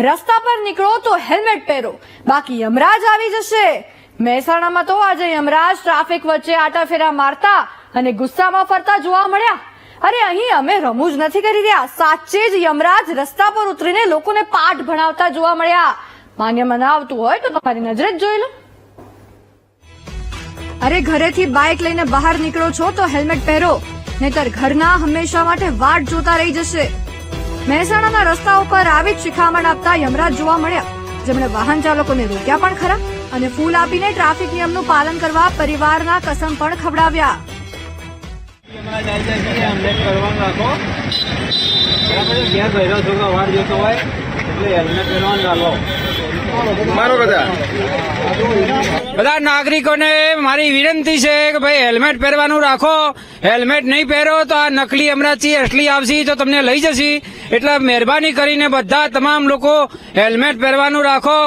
રસ્તા પર નીકળો તો હેલ્મેટ પહેરો, બાકી યમરાજ આવી જશે। મહેસાણામાં તો આજે યમરાજ ટ્રાફિક વચ્ચે આટાફેરા મારતા અને ગુસ્સામાં ફરતા જોવા મળ્યા। અરે અહીં અમે રમૂજ નથી કરી રહ્યા, સાચે જ યમરાજ રસ્તા પર ઉતરીને લોકોને પાઠ ભણાવતા જોવા મળ્યા। માન્ય મનાવતું હોય તો તમારી નજરે જ જોઈ લો। અરે ઘરેથી બાઇક લઈને બહાર નીકળો છો તો હેલ્મેટ પહેરો, નહીતર ઘરના હંમેશા માટે વાટ જોતા રહી જશે। મહેસાણાના રસ્તા ઉપર આવી જ શિખામણ આપતા યમરાજ જોવા મળ્યા, જેમણે વાહન ચાલકોને રોક્યા પણ ખરા અને ફૂલ આપીને ટ્રાફિક નિયમનું પાલન કરવા પરિવારના કસમ પણ ખવડાવ્યા। બધા નાગરિકોને મારી વિનંતી છે કે ભાઈ હેલ્મેટ પહેરવાનું રાખો। હેલ્મેટ નહીં પહેરો તો આ નકલી યમરાજથી અસલી આવશે તો તમને લઈ જશે। એટલે મહેરબાની કરીને બધા તમામ લોકો હેલ્મેટ પહેરવાનું રાખો।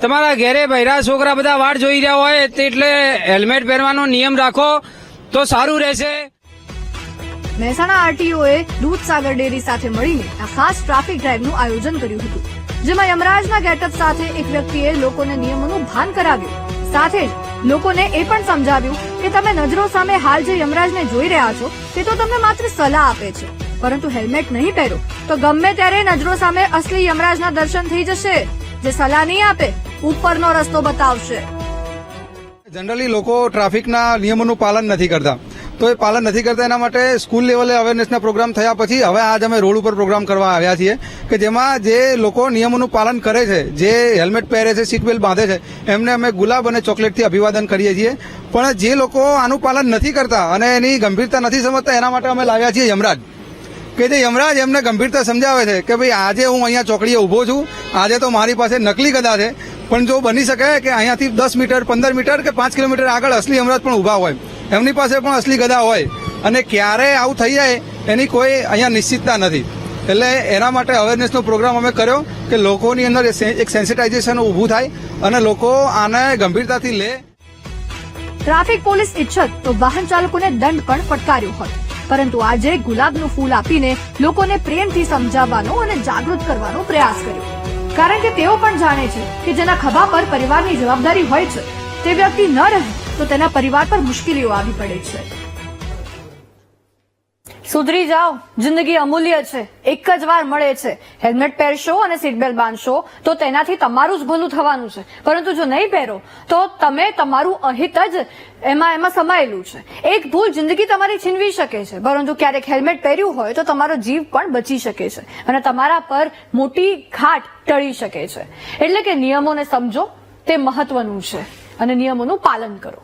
તમારા ઘેરે બૈરા છોકરા બધા વાટ જોઈ રહ્યા હોય એટલે હેલ્મેટ પહેરવાનો નિયમ રાખો તો સારું રહેશે। મહેસાણા આરટીઓએ દૂધસાગર ડેરી સાથે મળીને આ ખાસ ટ્રાફિક ડ્રાઈવનું આયોજન કર્યું હતું, જેમાં યમરાજના ગેટઅપ સાથે એક વ્યક્તિએ લોકોને નિયમોનું ભાન કરાવ્યું, સાથે જ લોકોને એ પણ સમજાવ્યું કે તમે નજરો સામે હાલ જે યમરાજને જોઈ રહ્યા છો તે તો તમને માત્ર સલાહ આપે છે, પરંતુ હેલ્મેટ નહીં પહેરો તો ગમે ત્યારે નજરો સામે અસલી યમરાજના દર્શન થઈ જશે, જે સલાહ નહીં આપે ઉપરનો રસ્તો બતાવશે। જનરલી લોકો ટ્રાફિકના નિયમોનું પાલન નથી કરતા, તો એ પાલન નથી કરતા એના માટે સ્કૂલ લેવલે અવેરનેસના પ્રોગ્રામ થયા પછી હવે આજ અમે રોડ ઉપર પ્રોગ્રામ કરવા આવ્યા છીએ કે જેમાં જે લોકો નિયમોનું પાલન કરે છે, જે હેલ્મેટ પહેરે છે, સીટ બેલ્ટ બાંધે છે, એમને અમે ગુલાબ અને ચોકલેટથી અભિવાદન કરીએ છીએ। પણ જે લોકો આનું પાલન નથી કરતા અને એની ગંભીરતા નથી સમજતા એના માટે અમે લાવ્યા છીએ યમરાજ, કે જે યમરાજ એમને ગંભીરતા સમજાવે છે કે ભાઈ આજે હું અહીંયા ચોકડીએ ઉભો છું, આજે તો મારી પાસે નકલી ગદા છે, પણ જો બની શકે કે અહીંયાથી 10 મીટર 15 મીટર કે 5 કિલોમીટર આગળ અસલી યમરાજ પણ ઉભા હોય, એમની પાસે પણ અસલી ગદા હોય અને ક્યારે આવું થઈ જાય એની કોઈ અહીંયા નિશ્ચિતતા નથી। એટલે એના માટે અવેરનેસનો પ્રોગ્રામ અમે કર્યો કે લોકોની અંદર એક સેન્સિટાઇઝેશન ઊભું થાય અને લોકો આને ગંભીરતાથી લે। ટ્રાફિક પોલીસ ઈચ્છત તો વાહન ચાલકોને દંડ પણ ફટકાર્યો હોત, પરંતુ આજે ગુલાબનું ફૂલ આપીને લોકોને પ્રેમથી સમજાવવાનો અને જાગૃત કરવાનો પ્રયાસ કર્યો, કારણ કે તેઓ પણ જાણે છે કે જેના ખભા પર પરિવારની જવાબદારી હોય છે તે વ્યક્તિ ન રહે તો તેના પરિવાર પર મુશ્કેલીઓ આવી પડે છે। સુધરી જાઓ, જિંદગી અમૂલ્ય છે, એક જ વાર મળે છે। હેલ્મેટ પહેરશો અને સીટ બેલ્ટ બાંધશો તો તેનાથી તમારું જ ભલું થવાનું છે, પરંતુ જો નહીં પહેરો તો તમે તમારું અહિત જ એમાં સમાયેલું છે। એક ભૂલ જિંદગી તમારી છીનવી શકે છે, પરંતુ ક્યારેક હેલ્મેટ પહેર્યું હોય તો તમારો જીવ પણ બચી શકે છે અને તમારા પર મોટી ઘાટ ટળી શકે છે। એટલે કે નિયમોને સમજો, તે મહત્વનું છે અને નિયમોનું પાલન કરો।